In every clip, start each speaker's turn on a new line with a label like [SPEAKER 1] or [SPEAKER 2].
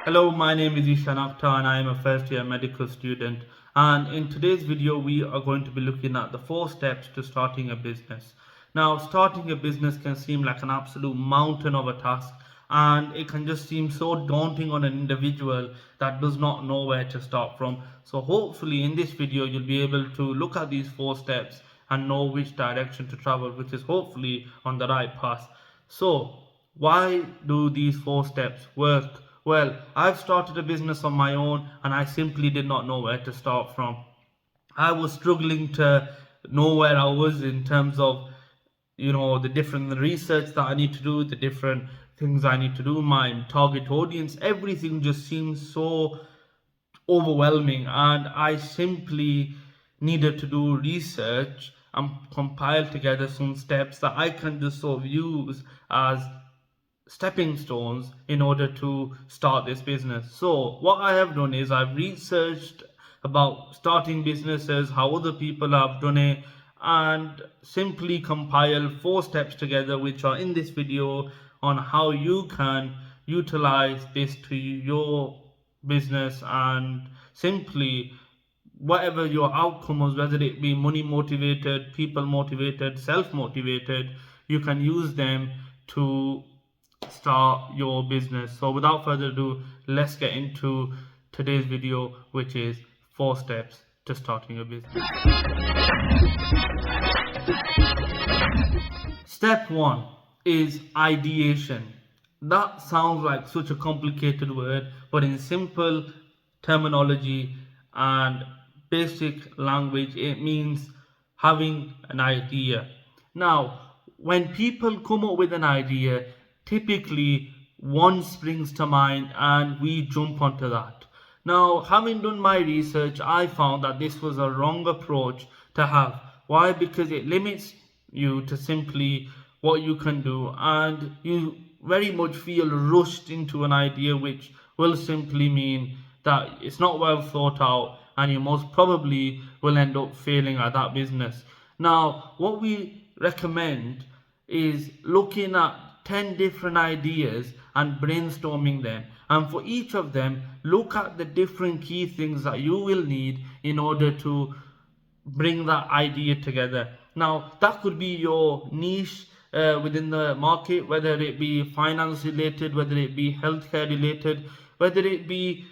[SPEAKER 1] Hello, my name is Ishan Akhtar and I am a first year medical student. And in today's video, we are going to be looking at the 4 steps to starting a business. Now, starting a business can seem like an absolute mountain of a task, and it can just seem so daunting on an individual that does not know where to start from. So hopefully in this video, you'll be able to look at these 4 steps and know which direction to travel, which is hopefully on the right path. So why do these 4 steps work? Well, I've started a business on my own and I simply did not know where to start from. I was struggling to know where I was in terms of, the different research that I need to do, the different things I need to do, my target audience, everything just seems so overwhelming, and I simply needed to do research and compile together some steps that I can just sort of use as stepping stones in order to start this business. So what I have done is I've researched about starting businesses, how other people have done it, and simply compile 4 steps together which are in this video on how you can utilize this to your business, and simply whatever your outcome is, whether it be money motivated, people motivated, self motivated, you can use them to start your business. So without further ado, let's get into today's video, which is 4 steps to starting a business. Step 1 is ideation. That sounds like such a complicated word, but in simple terminology and basic language, it means having an idea. Now, when people come up with an idea, typically one springs to mind and we jump onto that. Now, having done my research, I found that this was a wrong approach to have. Why? Because it limits you to simply what you can do, and you very much feel rushed into an idea, which will simply mean that it's not well thought out and you most probably will end up failing at that business. Now, what we recommend is looking at 10 different ideas and brainstorming them, and for each of them look at the different key things that you will need in order to bring that idea together. Now, that could be your niche within the market, whether it be finance related, whether it be healthcare related, whether it be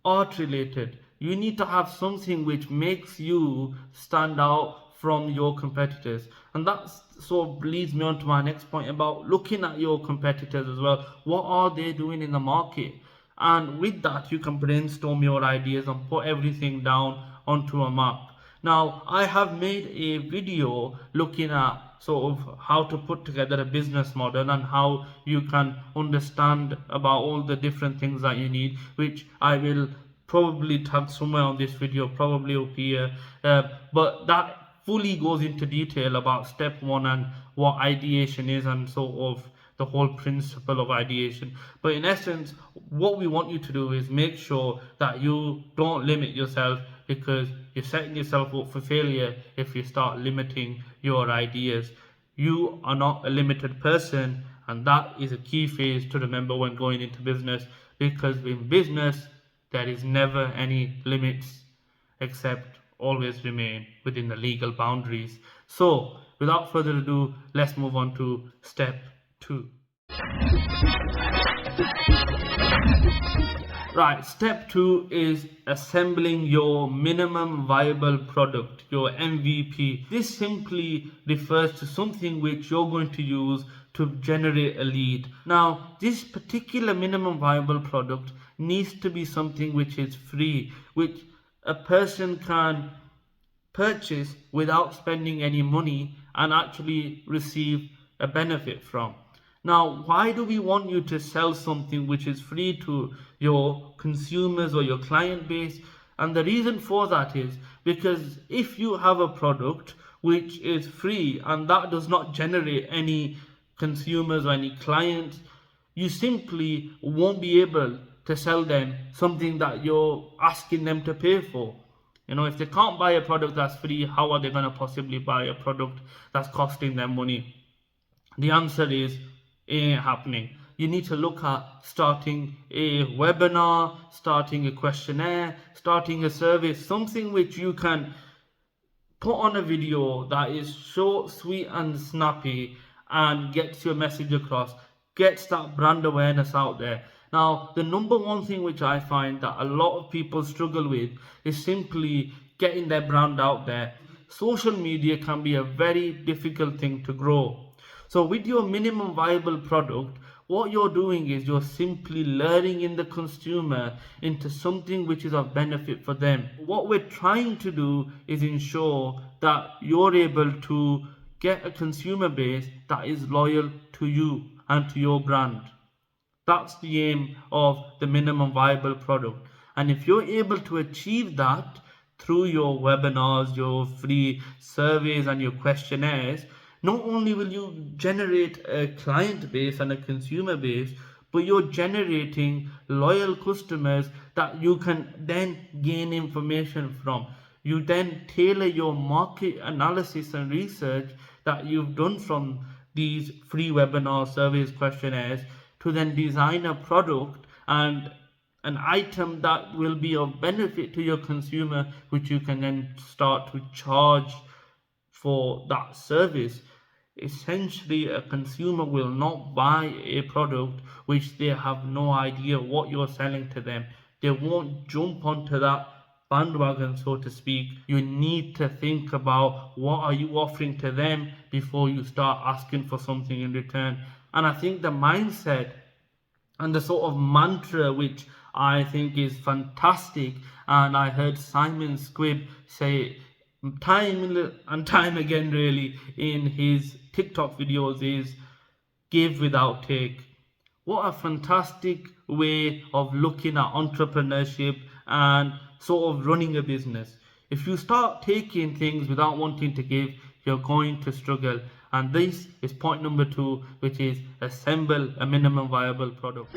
[SPEAKER 1] art related. You need to have something which makes you stand out from your competitors, and that sort of leads me on to my next point about looking at your competitors as well. What are they doing in the market? And with that, you can brainstorm your ideas and put everything down onto a map. Now, I have made a video looking at sort of how to put together a business model and how you can understand about all the different things that you need, which I will probably tag somewhere on this video, probably up here, but that fully goes into detail about step 1 and what ideation is and sort of the whole principle of ideation. But in essence, what we want you to do is make sure that you don't limit yourself, because you're setting yourself up for failure if you start limiting your ideas. You are not a limited person, and that is a key phase to remember when going into business, because in business there is never any limits except always remain within the legal boundaries. So without further ado, let's move on to step 2. Right, step 2 is assembling your minimum viable product, your MVP. This simply refers to something which you're going to use to generate a lead. Now, this particular minimum viable product needs to be something which is free, which a person can purchase without spending any money and actually receive a benefit from. Now, why do we want you to sell something which is free to your consumers or your client base? And the reason for that is because if you have a product which is free and that does not generate any consumers or any clients, you simply won't be able to sell them something that you're asking them to pay for. If they can't buy a product that's free, how are they going to possibly buy a product that's costing them money? The answer is it ain't happening. You need to look at starting a webinar, starting a questionnaire, starting a survey, something which you can put on a video that is short, sweet, and snappy and gets your message across, gets that brand awareness out there. Now, the number one thing which I find that a lot of people struggle with is simply getting their brand out there. Social media can be a very difficult thing to grow. So, with your minimum viable product, what you're doing is you're simply luring in the consumer into something which is of benefit for them. What we're trying to do is ensure that you're able to get a consumer base that is loyal to you and to your brand. That's the aim of the minimum viable product. And if you're able to achieve that through your webinars, your free surveys, and your questionnaires, not only will you generate a client base and a consumer base, but you're generating loyal customers that you can then gain information from. You then tailor your market analysis and research that you've done from these free webinar surveys, questionnaires, to then design a product and an item that will be of benefit to your consumer, which you can then start to charge for that service. Essentially, a consumer will not buy a product which they have no idea what you're selling to them. They won't jump onto that bandwagon, so to speak. You need to think about what are you offering to them before you start asking for something in return. And I think the mindset and the sort of mantra which I think is fantastic, and I heard Simon Squibb say time and time again really in his TikTok videos, is give without take. What a fantastic way of looking at entrepreneurship and sort of running a business. If you start taking things without wanting to give, you're going to struggle. And this is point number 2, which is assemble a minimum viable product.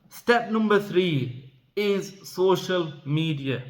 [SPEAKER 1] Step number 3 is social media.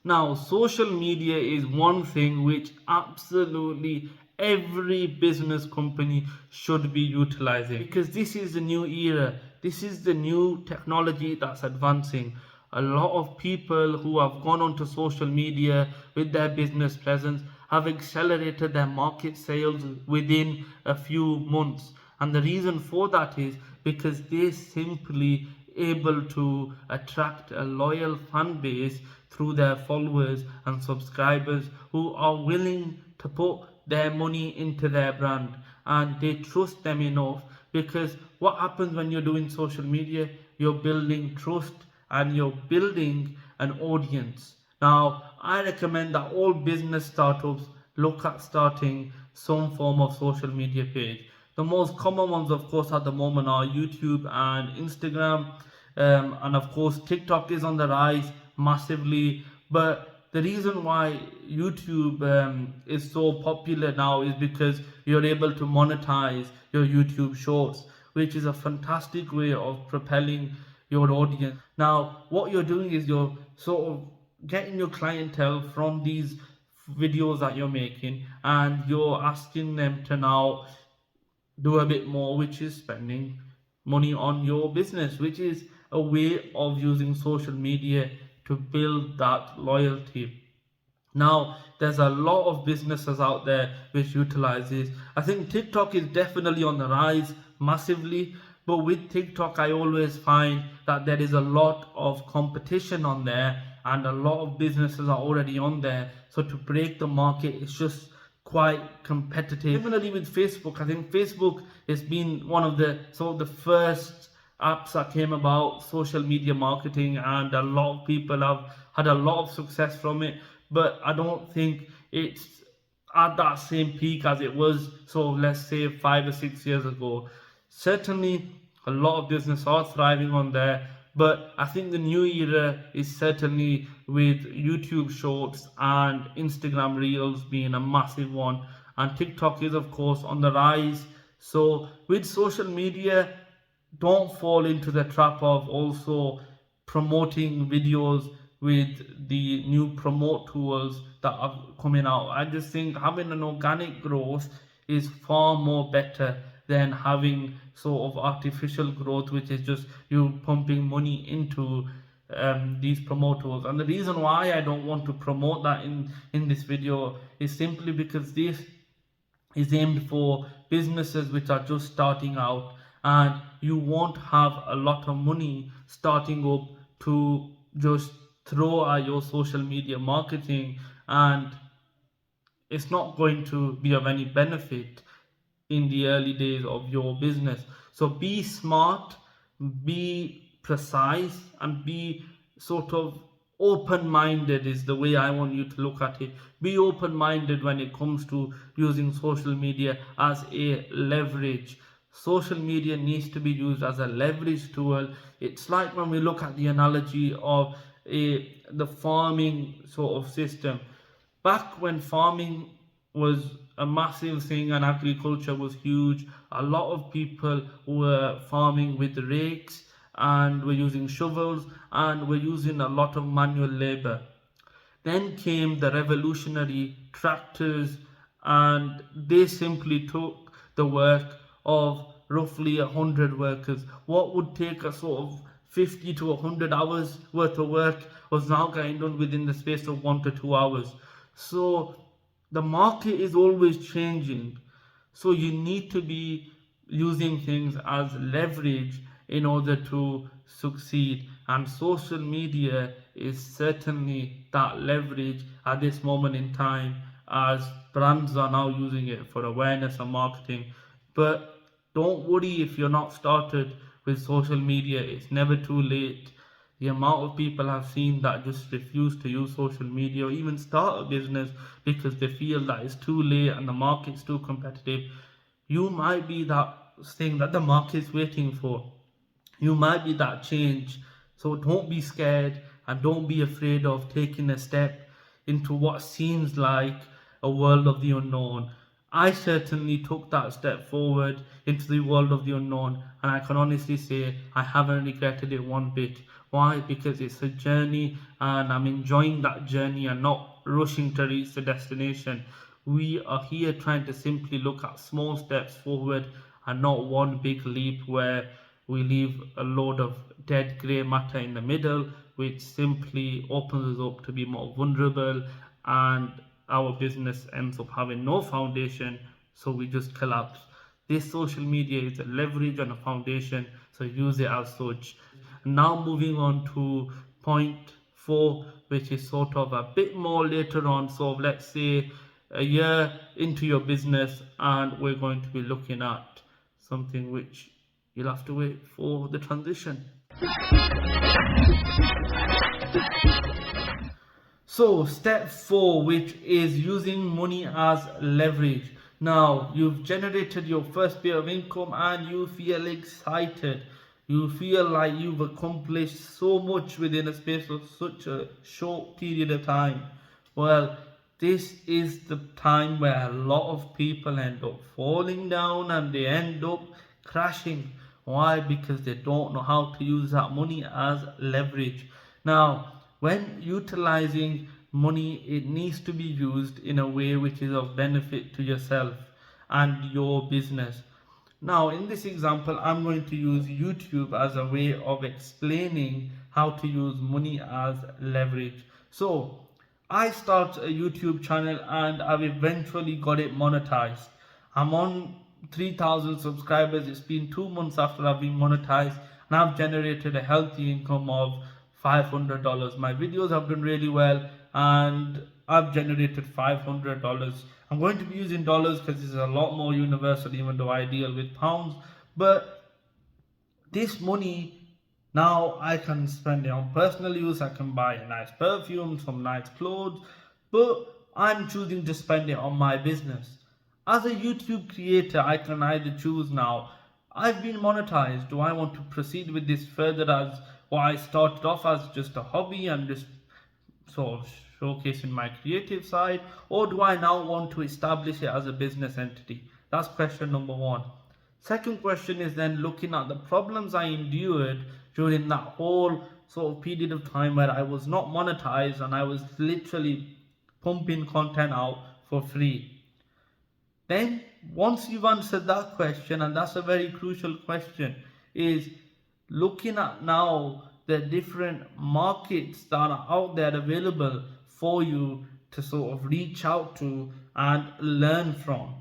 [SPEAKER 1] Now, social media is one thing which absolutely every business company should be utilizing, because this is the new era. This is the new technology that's advancing. A lot of people who have gone onto social media with their business presence have accelerated their market sales within a few months. And the reason for that is because they simply able to attract a loyal fan base through their followers and subscribers who are willing to put their money into their brand, and they trust them enough. Because what happens when you're doing social media, you're building trust and you're building an audience. Now, I recommend that all business startups look at starting some form of social media page. The most common ones, of course, at the moment are YouTube and Instagram. And of course, TikTok is on the rise massively. But the reason why YouTube is so popular now is because you're able to monetize your YouTube shorts, which is a fantastic way of propelling your audience. Now, what you're doing is you're sort of getting your clientele from these videos that you're making, and you're asking them to now do a bit more, which is spending money on your business, which is a way of using social media to build that loyalty. Now, there's a lot of businesses out there which utilize this. I think TikTok is definitely on the rise massively, but with TikTok, I always find that there is a lot of competition on there, and a lot of businesses are already on there. So to break the market, it's just quite competitive. Similarly with Facebook, I think Facebook has been one of the first apps that came about social media marketing, and a lot of people have had a lot of success from it. But I don't think it's at that same peak as it was, so let's say 5 or 6 years ago. Certainly a lot of business are thriving on there, but I think the new era is certainly with YouTube shorts and Instagram reels being a massive one, and TikTok is of course on the rise. So with social media, don't fall into the trap of also promoting videos with the new promote tools that are coming out. I just think having an organic growth is far more better than having sort of artificial growth, which is just you pumping money into these promote tools. And the reason why I don't want to promote that in this video is simply because this is aimed for businesses which are just starting out, and you won't have a lot of money starting up to just throw at your social media marketing, and it's not going to be of any benefit in the early days of your business. So be smart, be precise, and be sort of open minded, is the way I want you to look at it. Be open minded when it comes to using social media as a leverage. Social media needs to be used as a leverage tool. It's like when we look at the analogy of the farming sort of system. Back when farming was a massive thing and agriculture was huge, a lot of people were farming with rakes and were using shovels and were using a lot of manual labor. Then came the revolutionary tractors, and they simply took the work of roughly 100 workers. What would take a sort of 50 to 100 hours worth of work was now getting done within the space of 1 to 2 hours. So the market is always changing. So you need to be using things as leverage in order to succeed. And social media is certainly that leverage at this moment in time, as brands are now using it for awareness and marketing. But don't worry if you're not started with social media, it's never too late. The amount of people I've seen that just refuse to use social media or even start a business because they feel that it's too late and the market's too competitive. You might be that thing that the market's waiting for. You might be that change. So don't be scared and don't be afraid of taking a step into what seems like a world of the unknown. I certainly took that step forward into the world of the unknown, and I can honestly say I haven't regretted it one bit. Why? Because it's a journey and I'm enjoying that journey and not rushing to reach the destination. We are here trying to simply look at small steps forward and not one big leap where we leave a load of dead grey matter in the middle, which simply opens us up to be more vulnerable, and our business ends up having no foundation, so we just collapse. This social media is a leverage and a foundation, so use it as such. Now, moving on to point four, which is sort of a bit more later on. So, let's say a year into your business, and we're going to be looking at something which you'll have to wait for the transition. So, step four, which is using money as leverage. Now, you've generated your first bit of income and you feel excited. You feel like you've accomplished so much within a space of such a short period of time. Well, this is the time where a lot of people end up falling down and they end up crashing. Why? Because they don't know how to use that money as leverage. Now, when utilizing money, it needs to be used in a way which is of benefit to yourself and your business. Now, in this example, I'm going to use YouTube as a way of explaining how to use money as leverage. So, I start a YouTube channel and I've eventually got it monetized. I'm on 3,000 subscribers. It's been 2 months after I've been monetized, and I've generated a healthy income of $500. My videos have done really well and I've generated $500. I'm going to be using dollars because it's a lot more universal, even though I deal with pounds. But this money, now I can spend it on personal use. I can buy a nice perfume, some nice clothes, but I'm choosing to spend it on my business. As a YouTube creator, I can either choose now, I've been monetized. Do I want to proceed with this further as what I started off as just a hobby and just sort of showcasing my creative side, or do I now want to establish it as a business entity? That's question number one. Second question is then looking at the problems I endured during that whole sort of period of time where I was not monetized and I was literally pumping content out for free. Then, once you've answered that question, and that's a very crucial question, is looking at now the different markets that are out there available for you to sort of reach out to and learn from.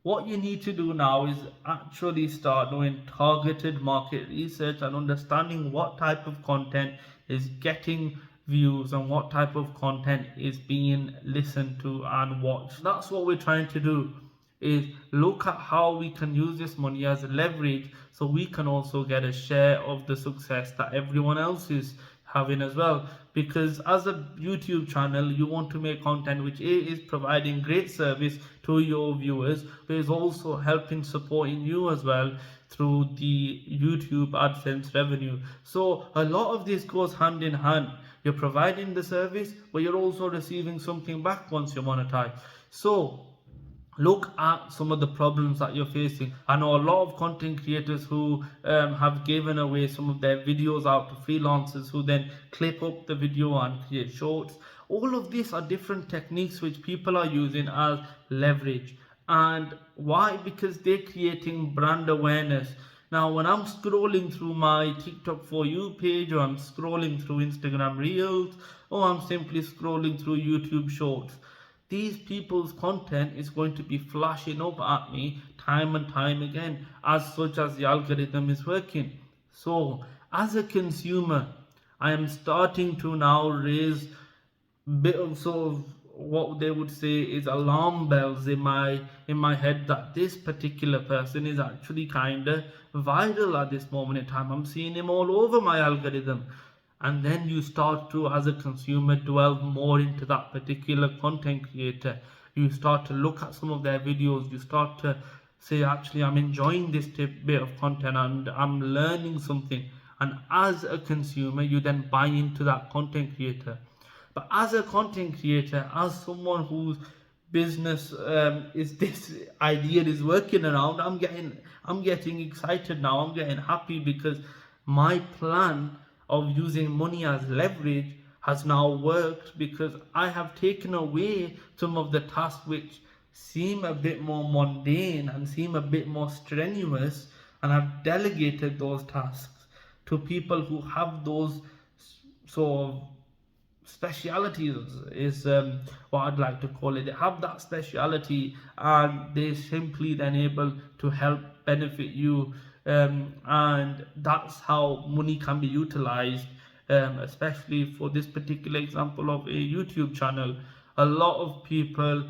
[SPEAKER 1] What you need to do now is actually start doing targeted market research and understanding what type of content is getting views and what type of content is being listened to and watched. That's what we're trying to do, is look at how we can use this money as leverage so we can also get a share of the success that everyone else is having as well. Because as a YouTube channel, you want to make content which is providing great service to your viewers, but is also helping supporting you as well through the YouTube AdSense revenue. So a lot of this goes hand in hand. You're providing the service, but you're also receiving something back once you monetize. So look at some of the problems that you're facing. I know a lot of content creators who have given away some of their videos out to freelancers who then clip up the video and create shorts. All of these are different techniques which people are using as leverage. And why? Because they're creating brand awareness. Now, when I'm scrolling through my TikTok For You page, or I'm scrolling through Instagram Reels, or I'm simply scrolling through YouTube Shorts, these people's content is going to be flashing up at me time and time again, as such as the algorithm is working. So as a consumer, I am starting to now raise bit of sort of what they would say is alarm bells in my head, that this particular person is actually kind of viral at this moment in time. I'm seeing him all over my algorithm. And then you start to, as a consumer, delve more into that particular content creator. You start to look at some of their videos. You start to say, actually, I'm enjoying this bit of content and I'm learning something. And as a consumer, you then buy into that content creator. But as a content creator, as someone whose business is this idea is working around, I'm getting excited now. I'm getting happy because my plan of using money as leverage has now worked, because I have taken away some of the tasks which seem a bit more mundane and seem a bit more strenuous, and I've delegated those tasks to people who have those sort of specialities, is what I'd like to call it. They have that speciality and they simply then able to help benefit you, and that's how money can be utilized, especially for this particular example of a YouTube channel. A lot of people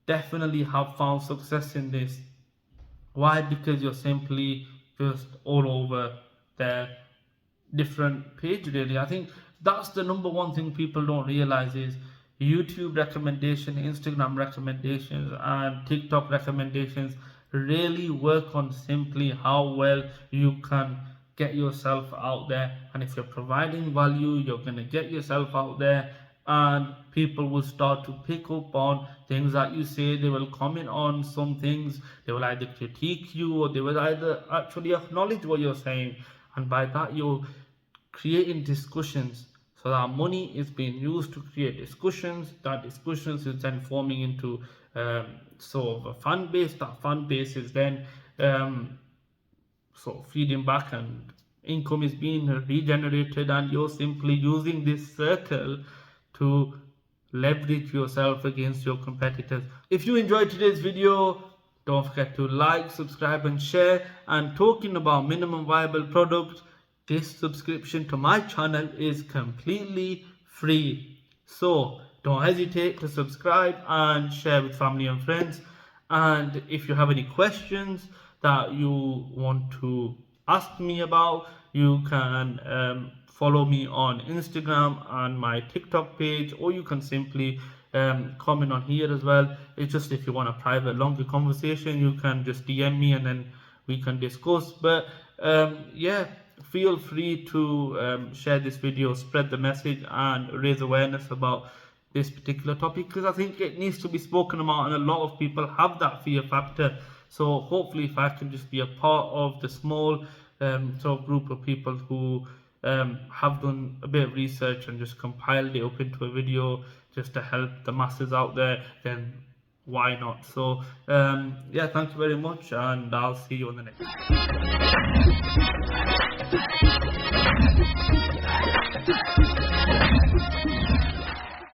[SPEAKER 1] definitely have found success in this. Why? Because you're simply just all over their different page, really. I think that's the number one thing people don't realize is YouTube recommendation, Instagram recommendations, and TikTok recommendations really work on simply how well you can get yourself out there. And if you're providing value, you're going to get yourself out there, and people will start to pick up on things that you say. They will comment on some things. They will either critique you, or they will either actually acknowledge what you're saying. And by that, you're creating discussions. So that money is being used to create discussions. That discussions is then forming into sort of a fan base. That fan base is then sort of feeding back, and income is being regenerated, and you're simply using this circle to leverage yourself against your competitors. If you enjoyed today's video, don't forget to like, subscribe and share. And talking about minimum viable product, this subscription to my channel is completely free. So don't hesitate to subscribe and share with family and friends. And if you have any questions that you want to ask me about, you can follow me on Instagram and my TikTok page, or you can simply comment on here as well. It's just if you want a private longer conversation, you can just DM me and then we can discuss. But yeah, feel free to share this video, spread the message and raise awareness about this particular topic, because I think it needs to be spoken about, and a lot of people have that fear factor. So hopefully if I can just be a part of the small sort of group of people who have done a bit of research and just compiled it up into a video just to help the masses out there, then why not? So yeah, thank you very much, and I'll see you on the next.